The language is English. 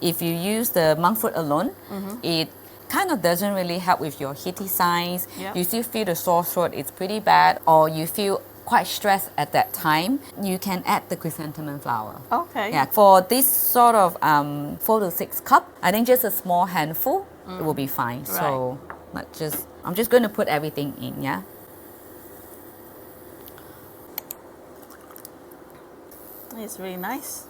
if you use the monk fruit alone, it kind of doesn't really help with your heaty signs. Yep. You still feel the sore throat, it's pretty bad, or you feel quite stressed at that time, you can add the chrysanthemum flower. Okay. Yeah, for this sort of 4 to 6 cup, I think just a small handful, it will be fine. So I'm just going to put everything in, yeah. It's really nice.